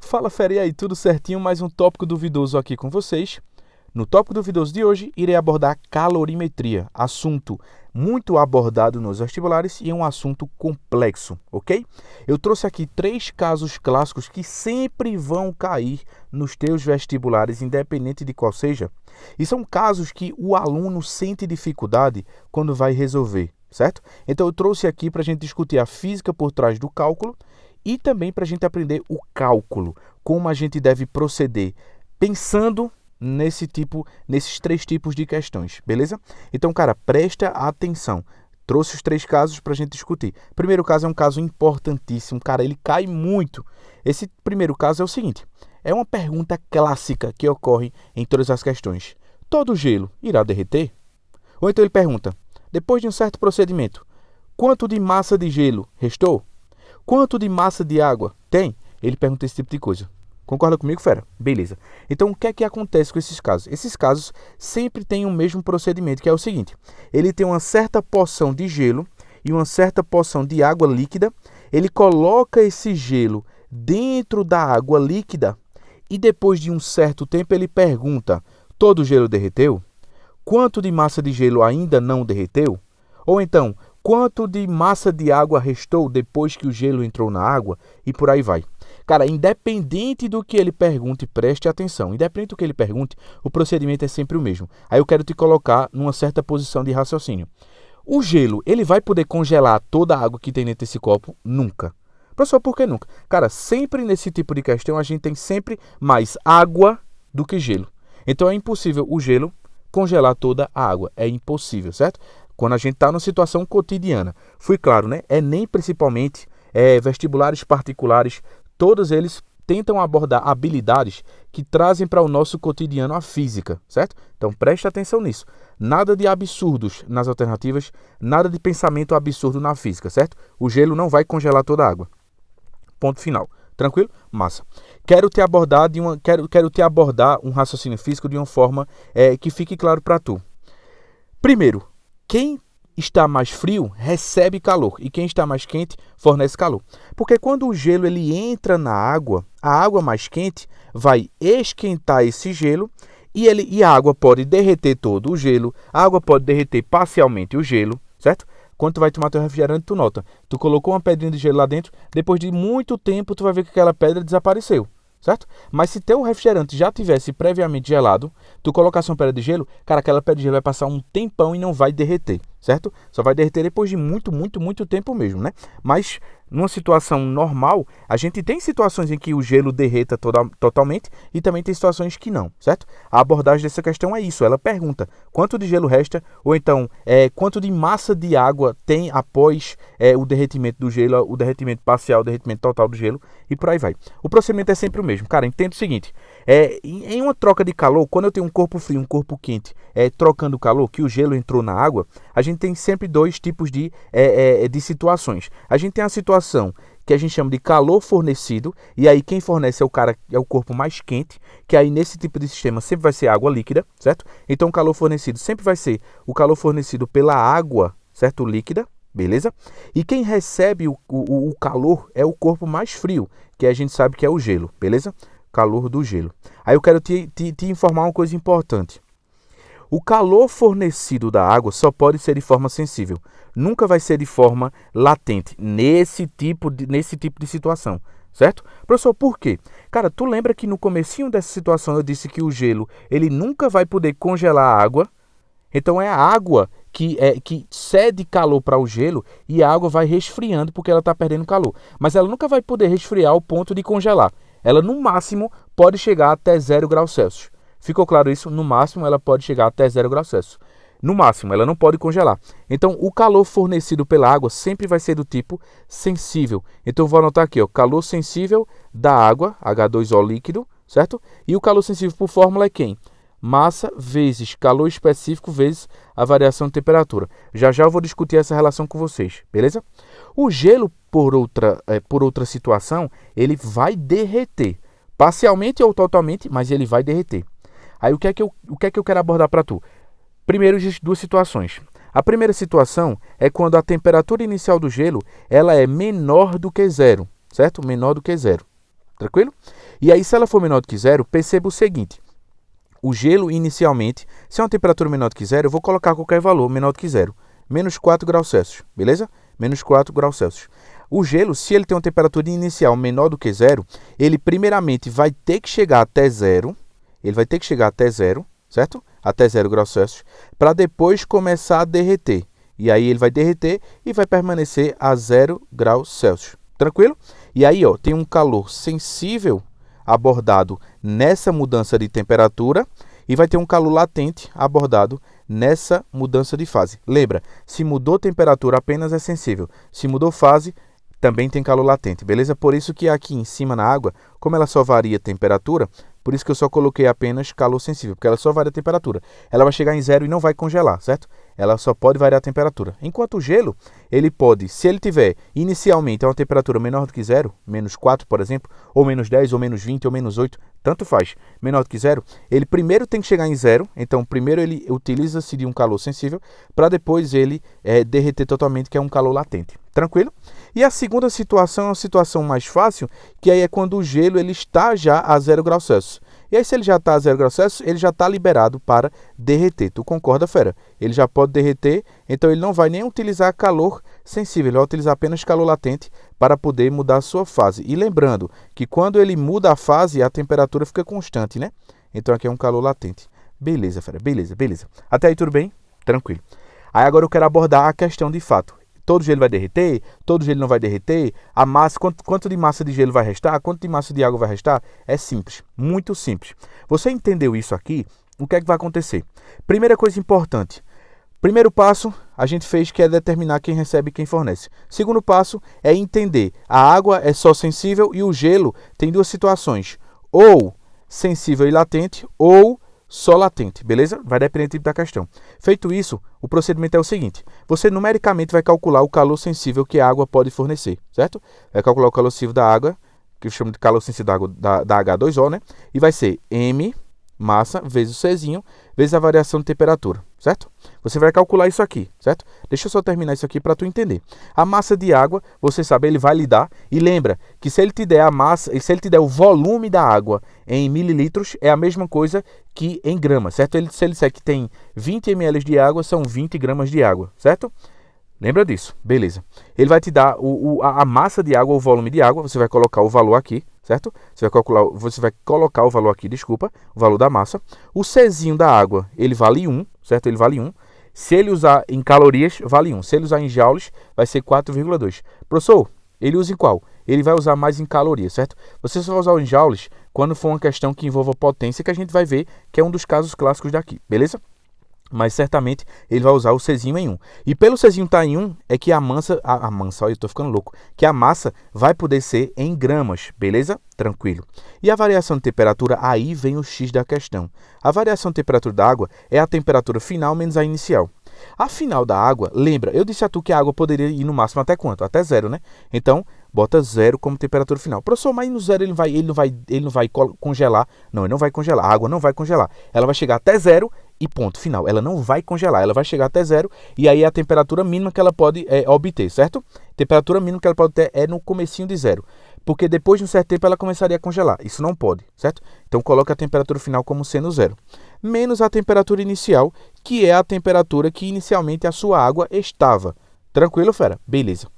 Fala, fera, e aí, tudo certinho? Mais um tópico duvidoso aqui com vocês. No tópico duvidoso de hoje, irei abordar calorimetria, assunto muito abordado nos vestibulares e é um assunto complexo, ok? Eu trouxe aqui 3 casos clássicos que sempre vão cair nos teus vestibulares, independente de qual seja, e são casos que o aluno sente dificuldade quando vai resolver, certo? Então eu trouxe aqui para a gente discutir a física por trás do cálculo e também para a gente aprender o cálculo, como a gente deve proceder, pensando nesses 3 tipos de questões, beleza? Então, cara, presta atenção. Trouxe os 3 casos para a gente discutir. O primeiro caso é um caso importantíssimo, cara, ele cai muito. Esse primeiro caso é o seguinte, é uma pergunta clássica que ocorre em todas as questões. Todo gelo irá derreter? Ou então ele pergunta, depois de um certo procedimento, quanto de massa de gelo restou? Quanto de massa de água tem? Ele pergunta esse tipo de coisa. Concorda comigo, fera? Beleza. Então, o que é que acontece com esses casos? Esses casos sempre têm o mesmo procedimento, que é o seguinte. Ele tem uma certa porção de gelo e uma certa porção de água líquida. Ele coloca esse gelo dentro da água líquida e depois de um certo tempo ele pergunta, todo o gelo derreteu? Quanto de massa de gelo ainda não derreteu? Ou então, quanto de massa de água restou depois que o gelo entrou na água? E por aí vai. Cara, independente do que ele pergunte, preste atenção. Independente do que ele pergunte, o procedimento é sempre o mesmo. Aí eu quero te colocar numa certa posição de raciocínio. O gelo, ele vai poder congelar toda a água que tem dentro desse copo? Nunca. Professor, por que nunca? Cara, sempre nesse tipo de questão, a gente tem sempre mais água do que gelo. Então é impossível o gelo congelar toda a água. É impossível, certo? Quando a gente está numa situação cotidiana. Fui claro, né? Nem principalmente vestibulares particulares, todos eles tentam abordar habilidades que trazem para o nosso cotidiano a física, certo? Então preste atenção nisso. Nada de absurdos nas alternativas, nada de pensamento absurdo na física, certo? O gelo não vai congelar toda a água. Ponto final. Tranquilo? Massa. Quero te abordar um raciocínio físico de uma forma que fique claro para tu. Primeiro, quem está mais frio recebe calor e quem está mais quente fornece calor. Porque quando o gelo ele entra na água, a água mais quente vai esquentar esse gelo e a água pode derreter todo o gelo, a água pode derreter parcialmente o gelo, certo? Quando tu vai tomar teu refrigerante, tu nota, tu colocou uma pedrinha de gelo lá dentro, depois de muito tempo tu vai ver que aquela pedra desapareceu. Certo? Mas se teu refrigerante já tivesse previamente gelado, tu colocasse uma pedra de gelo, cara, aquela pedra de gelo vai passar um tempão e não vai derreter, certo? Só vai derreter depois de muito tempo mesmo, né? Mas numa situação normal, a gente tem situações em que o gelo derreta totalmente e também tem situações que não, certo? A abordagem dessa questão é isso, ela pergunta quanto de gelo resta ou então quanto de massa de água tem após o derretimento do gelo, o derretimento parcial, o derretimento total do gelo e por aí vai. O procedimento é sempre o mesmo. Cara, entenda o seguinte, em uma troca de calor, quando eu tenho um corpo frio e um corpo quente trocando calor, que o gelo entrou na água, a gente tem sempre 2 tipos de situações. A gente tem a situação que a gente chama de calor fornecido, e aí quem fornece é o corpo mais quente, que aí nesse tipo de sistema sempre vai ser água líquida, certo? Então o calor fornecido sempre vai ser o calor fornecido pela água, certo? Líquida, beleza? E quem recebe o calor é o corpo mais frio, que a gente sabe que é o gelo, beleza? Calor do gelo. Aí eu quero te informar uma coisa importante. O calor fornecido da água só pode ser de forma sensível. Nunca vai ser de forma latente, nesse tipo de situação, certo? Professor, por quê? Cara, tu lembra que no comecinho dessa situação eu disse que o gelo, ele nunca vai poder congelar a água? Então é a água que cede calor para o gelo e a água vai resfriando porque ela está perdendo calor. Mas ela nunca vai poder resfriar ao ponto de congelar. Ela, no máximo, pode chegar até 0 graus Celsius. Ficou claro isso? No máximo, ela pode chegar até 0 graus Celsius. No máximo, ela não pode congelar. Então, o calor fornecido pela água sempre vai ser do tipo sensível. Então, eu vou anotar aqui, ó, calor sensível da água, H2O líquido, certo? E o calor sensível por fórmula é quem? Massa vezes calor específico vezes a variação de temperatura. Já eu vou discutir essa relação com vocês, beleza? O gelo, por outra situação, ele vai derreter. Parcialmente ou totalmente, mas ele vai derreter. Aí o que é que eu quero abordar para tu? Primeiro, 2 situações. A primeira situação é quando a temperatura inicial do gelo ela é menor do que 0, certo? Menor do que 0. Tranquilo? E aí, se ela for menor do que zero, perceba o seguinte. O gelo, inicialmente, se é uma temperatura menor do que zero, eu vou colocar qualquer valor menor do que zero. Menos 4 graus Celsius, beleza? Menos 4 graus Celsius. O gelo, se ele tem uma temperatura inicial menor do que zero, ele primeiramente vai ter que chegar até zero. Ele vai ter que chegar até zero, certo? Até 0 graus Celsius, para depois começar a derreter. E aí ele vai derreter e vai permanecer a 0 graus Celsius. Tranquilo? E aí, ó, tem um calor sensível abordado nessa mudança de temperatura e vai ter um calor latente abordado nessa mudança de fase. Lembra, se mudou temperatura apenas é sensível. Se mudou fase, também tem calor latente, beleza? Por isso que aqui em cima na água, como ela só varia a temperatura, por isso que eu só coloquei apenas calor sensível, porque ela só varia a temperatura. Ela vai chegar em zero e não vai congelar, certo? Ela só pode variar a temperatura. Enquanto o gelo, ele pode, se ele tiver inicialmente a uma temperatura menor do que zero, menos 4, por exemplo, ou menos 10, ou menos 20, ou menos 8, tanto faz, menor do que zero, ele primeiro tem que chegar em zero, então primeiro ele utiliza-se de um calor sensível, para depois ele derreter totalmente, que é um calor latente. Tranquilo? E a segunda situação é uma situação mais fácil, que aí é quando o gelo ele está já a 0 graus Celsius. E aí, se ele já está a 0 graus Celsius, ele já está liberado para derreter. Tu concorda, fera? Ele já pode derreter, então ele não vai nem utilizar calor sensível, ele vai utilizar apenas calor latente para poder mudar a sua fase. E lembrando que quando ele muda a fase, a temperatura fica constante, né? Então aqui é um calor latente. Beleza, fera, beleza, beleza. Até aí tudo bem? Tranquilo. Aí agora eu quero abordar a questão de fato. Todo gelo vai derreter? Todo gelo não vai derreter? A massa, quanto de massa de gelo vai restar? Quanto de massa de água vai restar? É simples, muito simples. Você entendeu isso aqui? O que é que vai acontecer? Primeira coisa importante. Primeiro passo, a gente fez que é determinar quem recebe e quem fornece. Segundo passo é entender. A água é só sensível e o gelo tem duas situações. Ou sensível e latente, ou só latente, beleza? Vai depender do tipo da questão. Feito isso, o procedimento é o seguinte. Você numericamente vai calcular o calor sensível que a água pode fornecer, certo? Vai calcular o calor sensível da água, que eu chamo de calor sensível da água da H2O, né? E vai ser M, massa, vezes o Czinho, vezes a variação de temperatura, certo? Você vai calcular isso aqui, certo? Deixa eu só terminar isso aqui para tu entender. A massa de água, você sabe, ele vai lhe dar. E lembra que se ele te der a massa, se ele te der o volume da água em mililitros, é a mesma coisa que em gramas, certo? Se ele disser que tem 20 ml de água, são 20 gramas de água, certo? Lembra disso? Beleza. Ele vai te dar a massa de água, o volume de água, você vai colocar o valor aqui, certo? Você vai colocar o valor aqui, desculpa, o valor da massa. O Czinho da água, ele vale 1, certo? Ele vale 1. Se ele usar em calorias, vale 1. Se ele usar em joules, vai ser 4,2. Professor, ele usa em qual? Ele vai usar mais em calorias, certo? Você só vai usar em joules quando for uma questão que envolva potência, que a gente vai ver que é um dos casos clássicos daqui, beleza? Mas certamente ele vai usar o Czinho em 1. E pelo Czinho estar em 1, é que a massa, olha, eu tô ficando louco, que a massa vai poder ser em gramas, beleza? Tranquilo. E a variação de temperatura, aí vem o X da questão. A variação de temperatura da água é a temperatura final menos a inicial. A final da água, lembra, eu disse a tu que a água poderia ir no máximo até quanto? Até 0, né? Então, bota 0 como temperatura final. Professor, mas no 0 ele não vai congelar. Não, ele não vai congelar. A água não vai congelar. Ela vai chegar até 0 e ponto final. Ela não vai congelar. Ela vai chegar até 0 e aí é a temperatura mínima que ela pode obter, certo? Temperatura mínima que ela pode ter é no comecinho de 0. Porque depois de um certo tempo ela começaria a congelar. Isso não pode, certo? Então coloca a temperatura final como sendo 0. Menos a temperatura inicial, que é a temperatura que inicialmente a sua água estava. Tranquilo, fera? Beleza.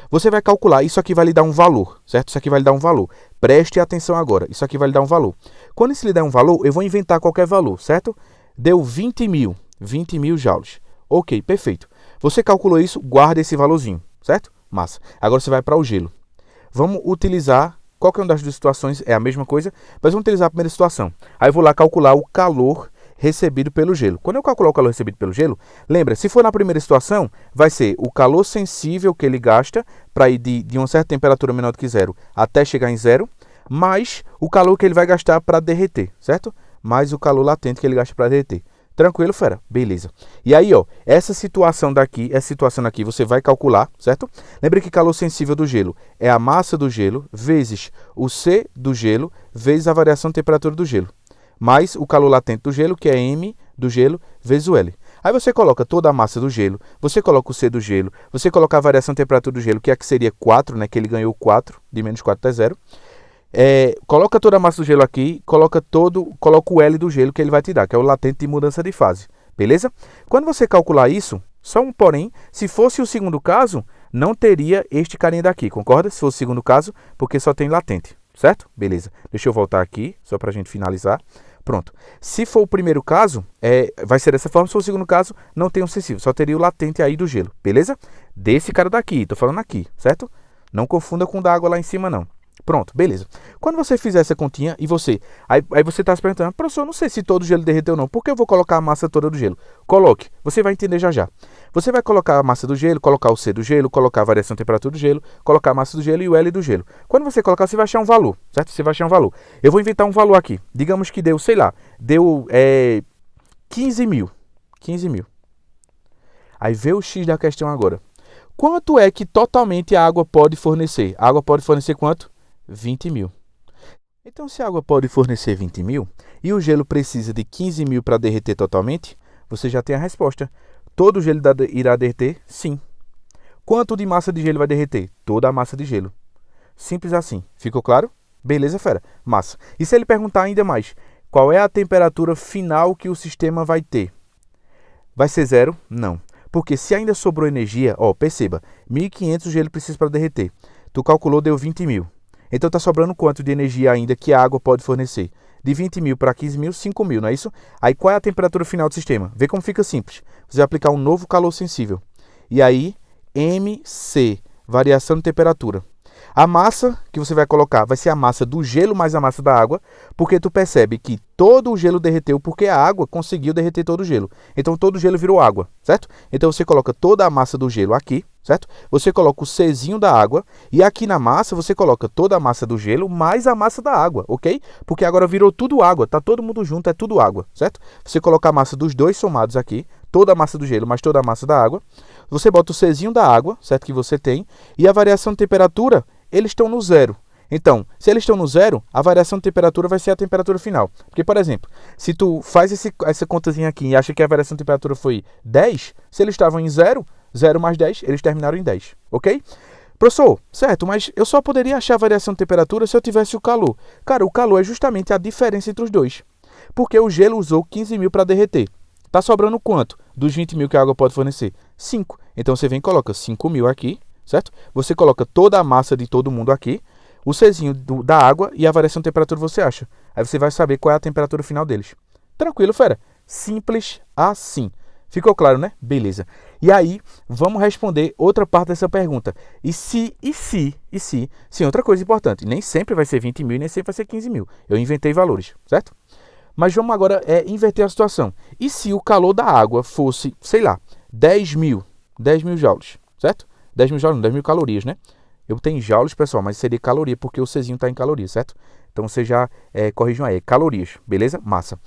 Você vai calcular, isso aqui vai lhe dar um valor, certo? Isso aqui vai lhe dar um valor. Preste atenção agora, isso aqui vai lhe dar um valor. Quando isso lhe der um valor, eu vou inventar qualquer valor, certo? Deu 20 mil joules. Ok, perfeito. Você calculou isso, guarda esse valorzinho, certo? Massa. Agora você vai para o gelo. Vamos utilizar, qualquer uma das duas situações é a mesma coisa, mas vamos utilizar a primeira situação. Aí eu vou lá calcular o calor recebido pelo gelo. Quando eu calcular o calor recebido pelo gelo, lembra, se for na primeira situação, vai ser o calor sensível que ele gasta para ir de uma certa temperatura menor do que 0 até chegar em 0, mais o calor que ele vai gastar para derreter, certo? Mais o calor latente que ele gasta para derreter. Tranquilo, fera? Beleza. E aí, ó, essa situação daqui, você vai calcular, certo? Lembra que calor sensível do gelo é a massa do gelo vezes o C do gelo vezes a variação de temperatura do gelo, mais o calor latente do gelo, que é M do gelo vezes o L. Aí você coloca toda a massa do gelo, você coloca o C do gelo, você coloca a variação de temperatura do gelo, que aqui seria 4, né, que ele ganhou 4, de menos 4 até 0. Coloca toda a massa do gelo aqui, coloca o L do gelo que ele vai te dar, que é o latente de mudança de fase, beleza? Quando você calcular isso, só um porém, se fosse o segundo caso, não teria este carinha daqui, concorda? Se fosse o segundo caso, porque só tem latente, certo? Beleza. Deixa eu voltar aqui, só para a gente finalizar. Pronto. Se for o primeiro caso, vai ser dessa forma. Se for o segundo caso, não tem um sensível, só teria o latente aí do gelo, beleza? Desse cara daqui, tô falando aqui, certo? Não confunda com o da água lá em cima, não. Pronto, beleza. Quando você fizer essa continha e aí você está se perguntando, professor, eu não sei se todo o gelo derreteu ou não, por que eu vou colocar a massa toda do gelo? Coloque, você vai entender já já. Você vai colocar a massa do gelo, colocar o C do gelo, colocar a variação de temperatura do gelo, colocar a massa do gelo e o L do gelo. Quando você colocar, você vai achar um valor, certo? Você vai achar um valor. Eu vou inventar um valor aqui. Digamos que deu, sei lá, deu 15 mil. 15 mil. Aí vê o X da questão agora. Quanto é que totalmente a água pode fornecer? A água pode fornecer quanto? 20 mil. Então, se a água pode fornecer 20 mil e o gelo precisa de 15 mil para derreter totalmente, você já tem a resposta. Todo o gelo irá derreter? Sim. Quanto de massa de gelo vai derreter? Toda a massa de gelo. Simples assim. Ficou claro? Beleza, fera. Massa. E se ele perguntar ainda mais, qual é a temperatura final que o sistema vai ter? Vai ser 0? Não. Porque se ainda sobrou energia, perceba, 1.500 o gelo precisa para derreter. Tu calculou, deu 20 mil. Então está sobrando quanto de energia ainda que a água pode fornecer? De 20 mil para 15 mil, 5 mil, não é isso? Aí qual é a temperatura final do sistema? Vê como fica simples. Você vai aplicar um novo calor sensível. E aí, MC, variação de temperatura. A massa que você vai colocar vai ser a massa do gelo mais a massa da água, porque tu percebe que todo o gelo derreteu porque a água conseguiu derreter todo o gelo. Então todo o gelo virou água, certo? Então você coloca toda a massa do gelo aqui, certo? Você coloca o Czinho da água e aqui na massa você coloca toda a massa do gelo mais a massa da água, ok? Porque agora virou tudo água, tá todo mundo junto, é tudo água, certo? Você coloca a massa dos dois somados aqui, toda a massa do gelo mais toda a massa da água. Você bota o Czinho da água, certo? Que você tem, e a variação de temperatura, eles estão no zero. Então, se eles estão no zero, a variação de temperatura vai ser a temperatura final. Porque, por exemplo, se tu faz essa contazinha aqui e acha que a variação de temperatura foi 10, se eles estavam em 0, 0 mais 10, eles terminaram em 10, ok? Professor, certo, mas eu só poderia achar a variação de temperatura se eu tivesse o calor. Cara, o calor é justamente a diferença entre os dois. Porque o gelo usou 15 mil para derreter. Tá sobrando quanto dos 20 mil que a água pode fornecer? 5. Então você vem e coloca 5 mil aqui, certo? Você coloca toda a massa de todo mundo aqui, o Czinho da água e a variação de temperatura você acha. Aí você vai saber qual é a temperatura final deles. Tranquilo, fera? Simples assim. Ficou claro, né? Beleza. E aí, vamos responder outra parte dessa pergunta. E se? Sim, outra coisa importante. Nem sempre vai ser 20 mil e nem sempre vai ser 15 mil. Eu inventei valores, certo? Mas vamos agora inverter a situação. E se o calor da água fosse, sei lá, 10 mil joules, certo? 10 mil joules, não, 10 mil calorias, né? Eu tenho joules, pessoal, mas seria caloria, porque o Czinho está em calorias, certo? Então, vocês já corrijam aí, calorias, beleza? Massa.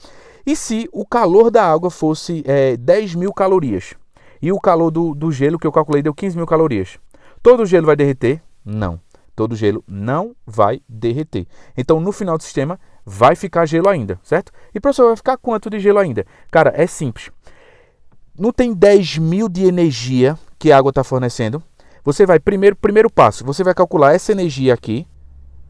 E se o calor da água fosse 10 mil calorias? E o calor do gelo, que eu calculei, deu 15 mil calorias. Todo o gelo vai derreter? Não. Todo o gelo não vai derreter. Então, no final do sistema, vai ficar gelo ainda, certo? E, professor, vai ficar quanto de gelo ainda? Cara, é simples. Não tem 10 mil de energia que a água está fornecendo? Você vai, primeiro passo, você vai calcular essa energia aqui,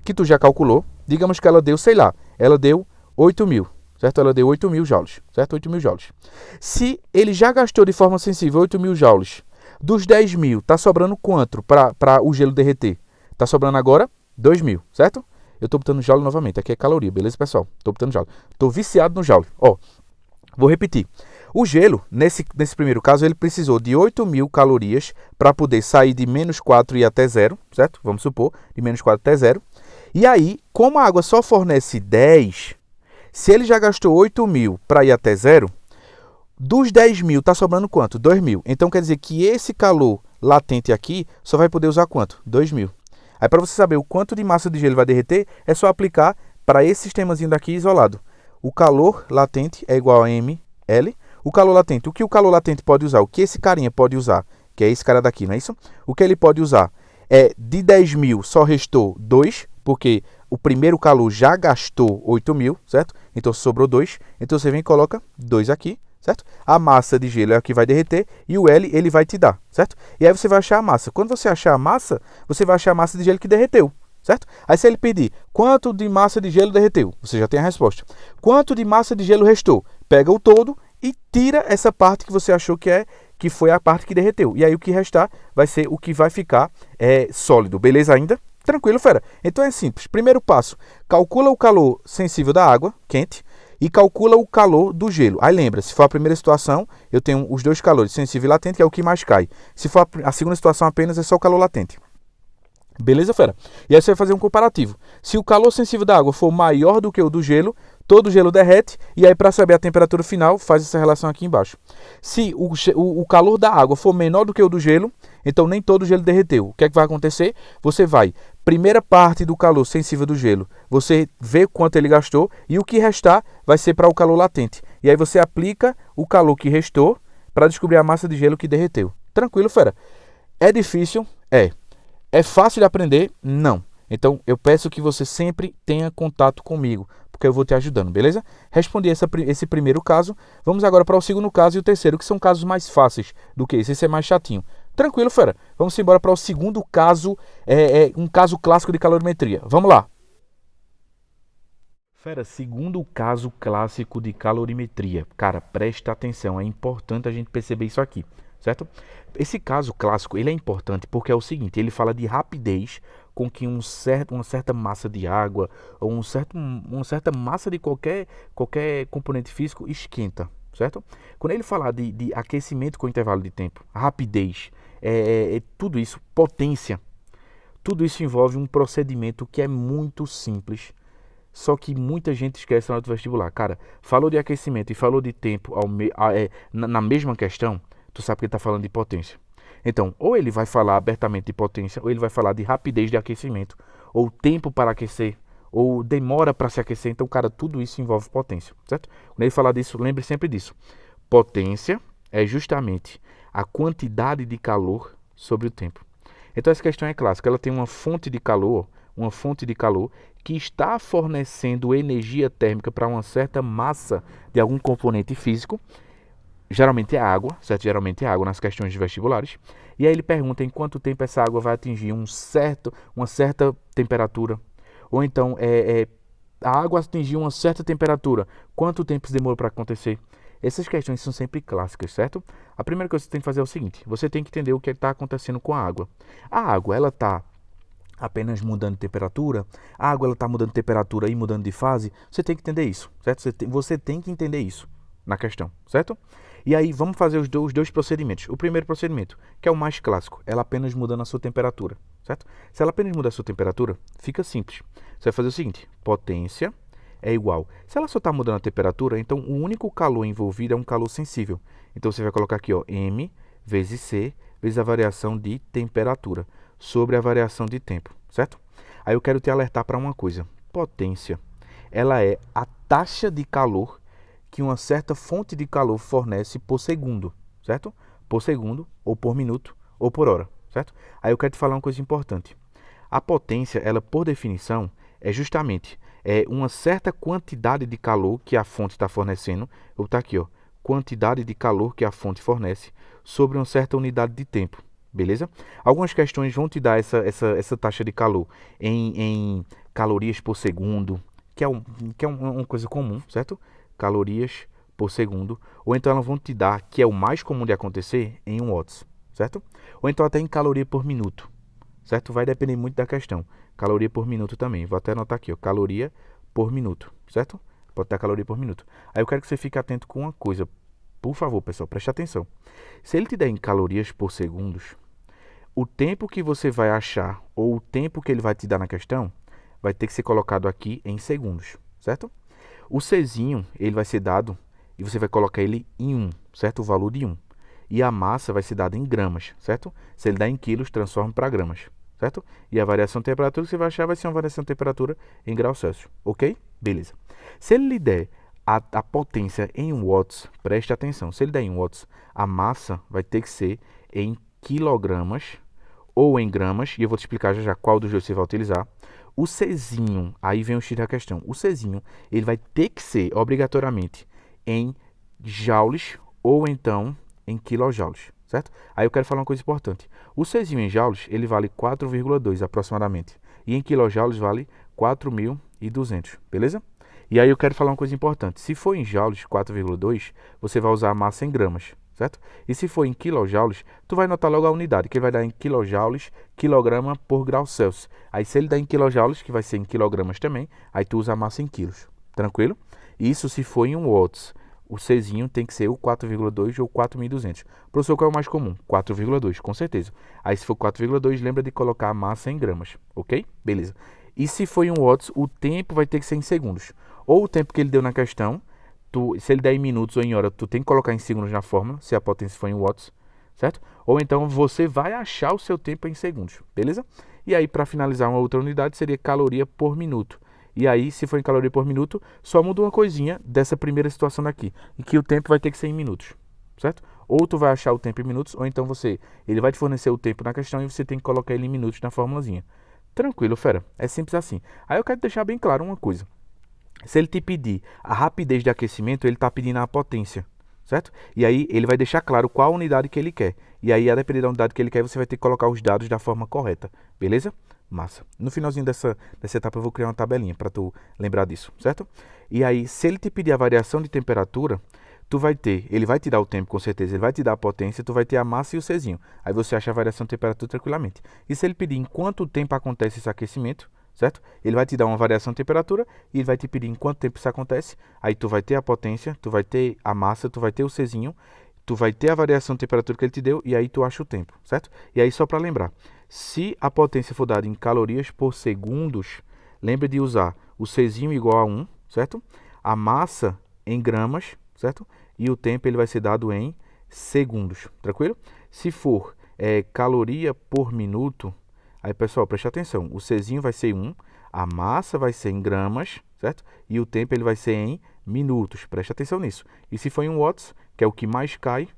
que tu já calculou. Digamos que ela deu, sei lá, ela deu 8 mil, certo? Ela deu 8 mil joules, certo? 8 mil joules. Se ele já gastou de forma sensível 8 mil joules, dos 10 mil, tá sobrando quanto para o gelo derreter? Tá sobrando agora 2 mil, certo? Eu tô botando joule novamente, aqui é caloria, beleza, pessoal? Tô botando joule. Tô viciado no joule. Ó, vou repetir. O gelo, nesse primeiro caso, ele precisou de 8 mil calorias para poder sair de menos 4 e ir até 0, certo? Vamos supor, de menos 4 até 0. E aí, como a água só fornece 10, se ele já gastou 8 mil para ir até 0, dos 10 mil está sobrando quanto? 2 mil. Então, quer dizer que esse calor latente aqui só vai poder usar quanto? 2 mil. Aí, para você saber o quanto de massa de gelo vai derreter, é só aplicar para esse sistemazinho daqui isolado. O calor latente é igual a mL. O calor latente, o que o calor latente pode usar? O que esse carinha pode usar? Que é esse cara daqui, não é isso? O que ele pode usar? De 10 mil só restou 2, porque o primeiro calor já gastou 8 mil, certo? Então sobrou 2. Então você vem e coloca 2 aqui, certo? A massa de gelo é a que vai derreter e o L ele vai te dar, certo? E aí você vai achar a massa. Quando você achar a massa, você vai achar a massa de gelo que derreteu, certo? Aí se ele pedir quanto de massa de gelo derreteu, você já tem a resposta. Quanto de massa de gelo restou? Pega o todo e tira essa parte que você achou que foi a parte que derreteu. E aí o que restar vai ser o que vai ficar sólido. Beleza ainda? Tranquilo, fera? Então é simples. Primeiro passo, calcula o calor sensível da água quente e calcula o calor do gelo. Aí lembra, se for a primeira situação, eu tenho os dois calores, sensível e latente, que é o que mais cai. Se for a segunda situação apenas, é só o calor latente. Beleza, fera? E aí você vai fazer um comparativo. Se o calor sensível da água for maior do que o do gelo, todo o gelo derrete. E aí, para saber a temperatura final, faz essa relação aqui embaixo. Se o calor da água for menor do que o do gelo, então nem todo o gelo derreteu. O que é que vai acontecer? Você vai, primeira parte do calor sensível do gelo, você vê quanto ele gastou e o que restar vai ser para o calor latente. E aí você aplica o calor que restou para descobrir a massa de gelo que derreteu. Tranquilo, fera? É difícil? É. É fácil de aprender? Não. Então, eu peço que você sempre tenha contato comigo, porque eu vou te ajudando, beleza? Respondi esse primeiro caso. Vamos agora para o segundo caso e o terceiro, que são casos mais fáceis do que esse. Esse é mais chatinho. Tranquilo, fera? Vamos embora para o segundo caso, um caso clássico de calorimetria. Vamos lá. Fera, segundo caso clássico de calorimetria. Cara, presta atenção, é importante a gente perceber isso aqui, certo? Esse caso clássico, ele é importante porque é o seguinte, ele fala de rapidez com que uma certa massa de água ou uma certa massa de qualquer componente físico esquenta, certo? Quando ele falar de aquecimento com intervalo de tempo, rapidez, tudo isso, potência, tudo isso envolve um procedimento que é muito simples, só que muita gente esquece na hora do vestibular. Cara, falou de aquecimento e falou de tempo na mesma questão, tu sabe que ele está falando de potência. Então, ou ele vai falar abertamente de potência, ou ele vai falar de rapidez de aquecimento, ou tempo para aquecer, ou demora para se aquecer. Então, cara, tudo isso envolve potência, certo? Quando ele falar disso, lembre sempre disso. Potência é justamente a quantidade de calor sobre o tempo. Então, essa questão é clássica. Ela tem uma fonte de calor que está fornecendo energia térmica para uma certa massa de algum componente físico. Geralmente é água, certo? Geralmente é água nas questões de vestibulares. E aí ele pergunta em quanto tempo essa água vai atingir uma certa temperatura. Ou então, a água atingir uma certa temperatura, quanto tempo isso demora para acontecer? Essas questões são sempre clássicas, certo? A primeira coisa que você tem que fazer é o seguinte, você tem que entender o que está acontecendo com a água. A água, ela está apenas mudando de temperatura, a água está mudando de temperatura e mudando de fase, você tem que entender isso, certo? Você tem que entender isso na questão, certo? E aí vamos fazer os dois procedimentos. O primeiro procedimento, que é o mais clássico, ela apenas mudando a sua temperatura, certo? Se ela apenas muda a sua temperatura, fica simples. Você vai fazer o seguinte, potência é igual. Se ela só está mudando a temperatura, então o único calor envolvido é um calor sensível. Então você vai colocar aqui, ó, M vezes C vezes a variação de temperatura sobre a variação de tempo, certo? Aí eu quero te alertar para uma coisa. Potência, ela é a taxa de calor que uma certa fonte de calor fornece por segundo, certo? Por segundo, ou por minuto, ou por hora, certo? Aí eu quero te falar uma coisa importante. A potência, ela por definição, é justamente uma certa quantidade de calor que a fonte está fornecendo. Eu vou botar aqui, ó, quantidade de calor que a fonte fornece sobre uma certa unidade de tempo, beleza? Algumas questões vão te dar essa taxa de calor em calorias por segundo, que é uma coisa comum, certo? Calorias por segundo, ou então elas vão te dar, que é o mais comum de acontecer, em 1 watts, certo? Ou então até em caloria por minuto, certo? Vai depender muito da questão. Caloria por minuto também, vou até anotar aqui, ó, caloria por minuto, certo? Pode dar caloria por minuto. Aí eu quero que você fique atento com uma coisa, por favor, pessoal, preste atenção. Se ele te der em calorias por segundos, o tempo que você vai achar, ou o tempo que ele vai te dar na questão, vai ter que ser colocado aqui em segundos, certo? O Czinho, ele vai ser dado, e você vai colocar ele em 1, certo? O valor de 1. E a massa vai ser dada em gramas, certo? Se ele dá em quilos, transforma para gramas, certo? E a variação de temperatura que você vai achar vai ser uma variação de temperatura em graus Celsius, ok? Beleza. Se ele lhe der a potência em watts, preste atenção, se ele der em watts, a massa vai ter que ser em quilogramas ou em gramas, e eu vou te explicar já qual dos dois você vai utilizar. O Czinho, aí vem o X da questão, o Czinho, ele vai ter que ser obrigatoriamente em joules ou então em quilojoules, certo? Aí eu quero falar uma coisa importante. O Czinho em joules, ele vale 4,2 aproximadamente. E em quilojoules vale 4.200, beleza? E aí eu quero falar uma coisa importante. Se for em joules, 4,2, você vai usar a massa em gramas, certo? E se for em quilojoules, tu vai notar logo a unidade, que ele vai dar em quilojoules, quilograma por grau Celsius. Aí se ele dá em quilojoules, que vai ser em quilogramas também, aí tu usa a massa em quilos, tranquilo? Isso se for em watts. O Czinho tem que ser o 4,2 ou 4.200. Professor, qual é o mais comum? 4,2, com certeza. Aí se for 4,2, lembra de colocar a massa em gramas, ok? Beleza. E se for em watts, o tempo vai ter que ser em segundos. Ou o tempo que ele deu na questão, se ele der em minutos ou em hora, tu tem que colocar em segundos na fórmula, se a potência for em watts, certo? Ou então você vai achar o seu tempo em segundos, beleza? E aí, para finalizar, uma outra unidade seria caloria por minuto. E aí, se for em caloria por minuto, só muda uma coisinha dessa primeira situação daqui, em que o tempo vai ter que ser em minutos, certo? Ou tu vai achar o tempo em minutos, ou então ele vai te fornecer o tempo na questão e você tem que colocar ele em minutos na formulazinha. Tranquilo, fera. É simples assim. Aí eu quero deixar bem claro uma coisa. Se ele te pedir a rapidez de aquecimento, ele está pedindo a potência, certo? E aí ele vai deixar claro qual a unidade que ele quer. E aí, a depender da unidade que ele quer, você vai ter que colocar os dados da forma correta, beleza? Massa. No finalzinho dessa etapa eu vou criar uma tabelinha para tu lembrar disso, certo? E aí, se ele te pedir a variação de temperatura, ele vai te dar o tempo com certeza, ele vai te dar a potência, tu vai ter a massa e o Czinho. Aí você acha a variação de temperatura tranquilamente. E se ele pedir em quanto tempo acontece esse aquecimento, certo? Ele vai te dar uma variação de temperatura e ele vai te pedir em quanto tempo isso acontece. Aí tu vai ter a potência, tu vai ter a massa, tu vai ter o Czinho, tu vai ter a variação de temperatura que ele te deu e aí tu acha o tempo, certo? E aí só para lembrar, se a potência for dada em calorias por segundos, lembre de usar o Czinho igual a 1, certo? A massa em gramas, certo? E o tempo ele vai ser dado em segundos, tranquilo? Se for caloria por minuto, aí pessoal, preste atenção, o Czinho vai ser 1, a massa vai ser em gramas, certo? E o tempo ele vai ser em minutos, preste atenção nisso. E se for em watts, que é o que mais cai,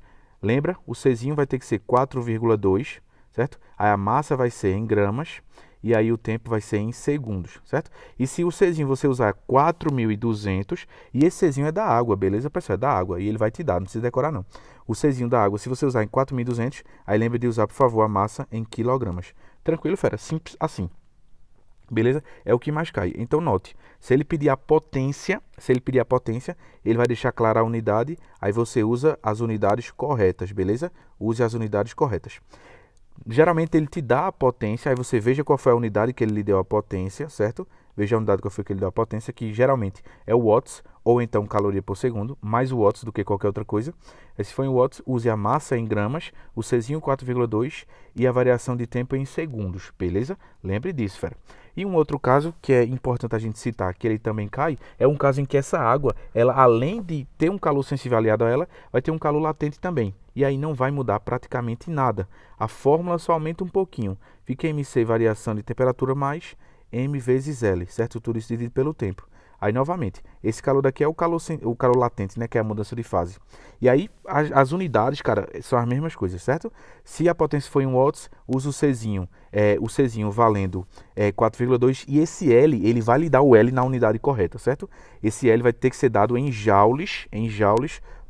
lembra, o Czinho vai ter que ser 4,2, certo? Aí a massa vai ser em gramas e aí o tempo vai ser em segundos, certo? E se o Czinho você usar 4.200, e esse Czinho é da água, beleza, pessoal? É da água, e ele vai te dar, não precisa decorar não. O Czinho da água, se você usar em 4.200, aí lembra de usar, por favor, a massa em quilogramas. Tranquilo, fera? Simples assim. Beleza? É o que mais cai. Então note, se ele pedir a potência, ele vai deixar clara a unidade, aí você usa as unidades corretas, beleza? Use as unidades corretas. Geralmente ele te dá a potência, aí você veja qual foi a unidade que ele lhe deu a potência, certo? Veja a unidade qual foi que ele deu a potência, que geralmente é o watts, ou então caloria por segundo, mais o watts do que qualquer outra coisa. Se for em watts, use a massa em gramas, o Czinho 4,2 e a variação de tempo em segundos, beleza? Lembre disso, fera. E um outro caso que é importante a gente citar, que ele também cai, é um caso em que essa água, ela além de ter um calor sensível aliado a ela, vai ter um calor latente também. E aí não vai mudar praticamente nada. A fórmula só aumenta um pouquinho. Fica MC variação de temperatura mais M vezes L, certo? Tudo isso dividido pelo tempo. Aí, novamente, esse calor daqui é o calor latente, né? Que é a mudança de fase. E aí, as unidades, cara, são as mesmas coisas, certo? Se a potência for em watts, usa o Czinho valendo 4,2. E esse L, ele vai lhe dar o L na unidade correta, certo? Esse L vai ter que ser dado em joules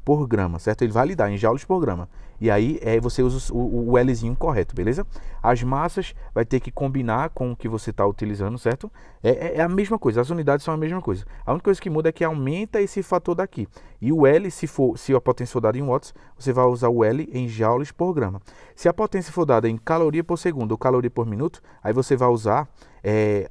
por grama, certo? Ele vai lhe dar em joules por grama. E aí você usa o Lzinho correto, beleza? As massas vai ter que combinar com o que você está utilizando, certo? É a mesma coisa, as unidades são a mesma coisa. A única coisa que muda é que aumenta esse fator daqui. E o L, se a potência for dada em watts, você vai usar o L em joules por grama. Se a potência for dada em caloria por segundo ou caloria por minuto, aí você vai usar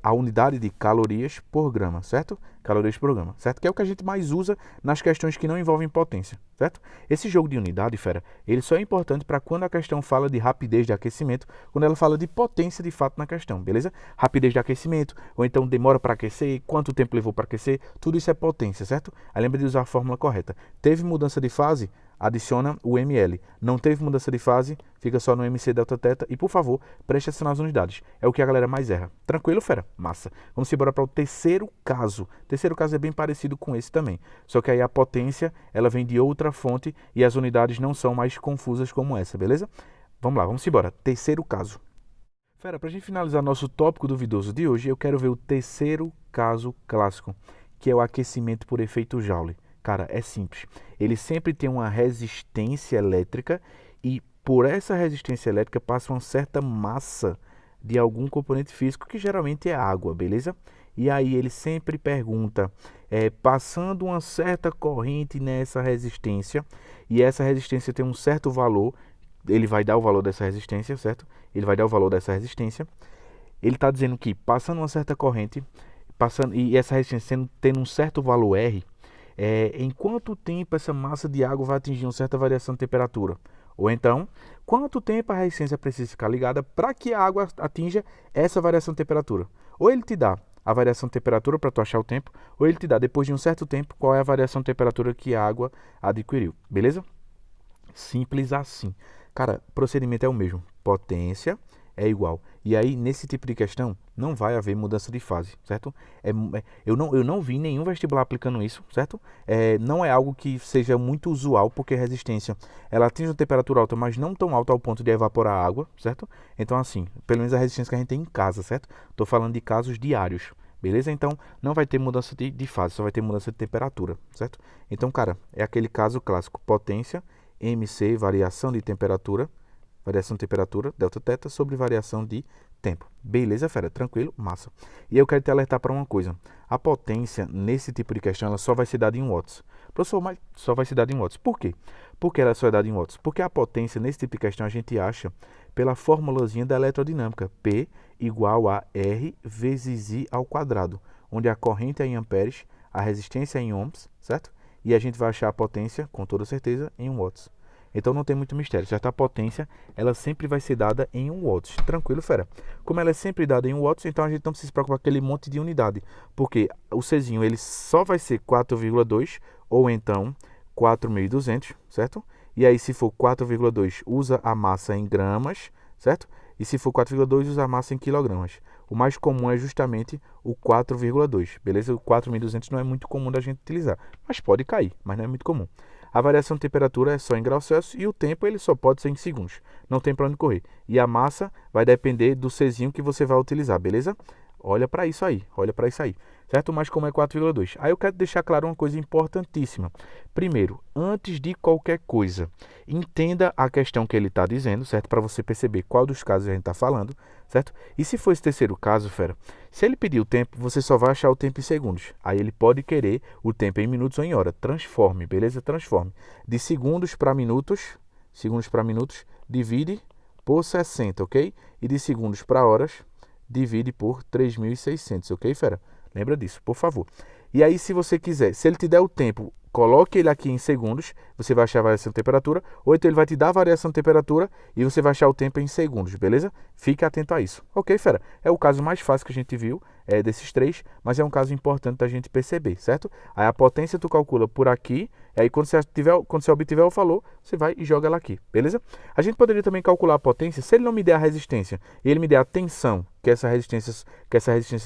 a unidade de calorias por grama, certo? Calorias por grama, certo? Que é o que a gente mais usa nas questões que não envolvem potência, certo? Esse jogo de unidade, fera, ele só é importante para quando a questão fala de rapidez de aquecimento, quando ela fala de potência de fato na questão, beleza? Rapidez de aquecimento, ou então demora para aquecer, quanto tempo levou para aquecer, tudo isso é potência, certo? Aí lembra de usar a fórmula correta. Teve mudança de fase? Adiciona o ml. Não teve mudança de fase, fica só no MC delta teta. E por favor, preste atenção nas unidades. É o que a galera mais erra. Tranquilo, fera? Massa. Vamos embora para o terceiro caso. O terceiro caso é bem parecido com esse também. Só que aí a potência, ela vem de outra fonte e as unidades não são mais confusas como essa, beleza? Vamos lá, vamos embora. Terceiro caso. Fera, para a gente finalizar nosso tópico duvidoso de hoje, eu quero ver o terceiro caso clássico, que é o aquecimento por efeito Joule. Cara, é simples. Ele sempre tem uma resistência elétrica e por essa resistência elétrica passa uma certa massa de algum componente físico, que geralmente é água, beleza? E aí ele sempre pergunta, passando uma certa corrente nessa resistência, e essa resistência tem um certo valor, ele vai dar o valor dessa resistência, certo? Ele vai dar o valor dessa resistência. Ele está dizendo que passando uma certa corrente, e essa resistência tendo um certo valor R, em quanto tempo essa massa de água vai atingir uma certa variação de temperatura? Ou então, quanto tempo a resistência precisa ficar ligada para que a água atinja essa variação de temperatura? Ou ele te dá a variação de temperatura para tu achar o tempo, ou ele te dá, depois de um certo tempo, qual é a variação de temperatura que a água adquiriu. Beleza? Simples assim. Cara, o procedimento é o mesmo. Potência é igual. E aí, nesse tipo de questão, não vai haver mudança de fase, certo? Eu não vi nenhum vestibular aplicando isso, certo? Não é algo que seja muito usual, porque a resistência, ela atinge uma temperatura alta, mas não tão alta ao ponto de evaporar a água, certo? Então, assim, pelo menos a resistência que a gente tem em casa, certo? Estou falando de casos diários, beleza? Então, não vai ter mudança de fase, só vai ter mudança de temperatura, certo? Então, cara, é aquele caso clássico, potência, MC, variação de temperatura, delta teta, sobre variação de tempo. Beleza, fera? Tranquilo? Massa. E eu quero te alertar para uma coisa. A potência, nesse tipo de questão, ela só vai ser dada em watts. Professor, mas só vai ser dada em watts. Por quê? Porque ela só é dada em watts? Porque a potência, nesse tipo de questão, a gente acha pela formulazinha da eletrodinâmica. P igual a R vezes I ao quadrado, onde a corrente é em amperes, a resistência é em ohms, certo? E a gente vai achar a potência, com toda certeza, em watts. Então não tem muito mistério, certo? A potência, ela sempre vai ser dada em 1 watts. Tranquilo, fera? Como ela é sempre dada em 1 watts, então a gente não precisa se preocupar com aquele monte de unidade. Porque o Czinho, ele só vai ser 4,2 ou então 4.200, certo? E aí se for 4,2, usa a massa em gramas, certo? E se for 4,2, usa a massa em quilogramas. O mais comum é justamente o 4,2, beleza? O 4.200 não é muito comum da gente utilizar, mas pode cair, mas não é muito comum. A variação de temperatura é só em graus Celsius e o tempo ele só pode ser em segundos. Não tem para onde correr. E a massa vai depender do Czinho que você vai utilizar, beleza? Olha para isso aí, certo? Mas como é 4,2? Aí eu quero deixar claro uma coisa importantíssima. Primeiro, antes de qualquer coisa, entenda a questão que ele está dizendo, certo? Para você perceber qual dos casos a gente está falando, certo? E se for esse terceiro caso, fera, se ele pedir o tempo, você só vai achar o tempo em segundos. Aí ele pode querer o tempo em minutos ou em hora. Transforme, beleza? Transforme. De segundos para minutos, divide por 60, ok? E de segundos para horas, divide por 3.600, ok, fera? Lembra disso, por favor. E aí, se você quiser, se ele te der o tempo, coloque ele aqui em segundos, você vai achar a variação de temperatura, ou então ele vai te dar a variação de temperatura e você vai achar o tempo em segundos, beleza? Fique atento a isso. Ok, fera? É o caso mais fácil que a gente viu, desses três, mas é um caso importante da gente perceber, certo? Aí a potência tu calcula por aqui, aí quando você obtiver o valor, você vai e joga ela aqui, beleza? A gente poderia também calcular a potência, se ele não me der a resistência e ele me der a tensão que essa resistência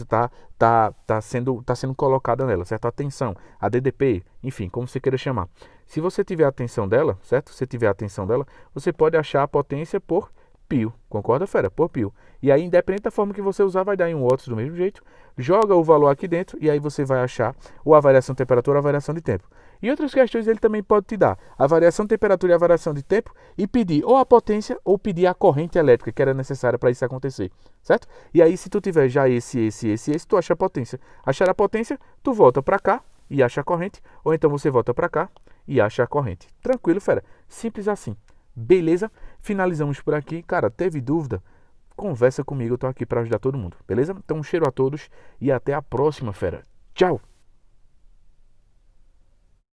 tá sendo colocada nela, certo? A tensão, a DDP, enfim, como você queira chamar. Se você tiver a tensão dela, certo? Se tiver a tensão dela, você pode achar a potência por π, concorda, fera? Por π. E aí, independente da forma que você usar, vai dar em watts do mesmo jeito. Joga o valor aqui dentro e aí você vai achar ou a variação de temperatura ou a variação de tempo. E outras questões ele também pode te dar a variação de temperatura e a variação de tempo e pedir ou a potência ou pedir a corrente elétrica que era necessária para isso acontecer, certo? E aí, se tu tiver já esse, tu acha a potência. Achar a potência, tu volta para cá e acha a corrente, ou então você volta para cá e acha a corrente. Tranquilo, fera? Simples assim. Beleza? Finalizamos por aqui. Cara, teve dúvida? Conversa comigo, eu tô aqui para ajudar todo mundo, beleza? Então, um cheiro a todos e até a próxima, fera. Tchau!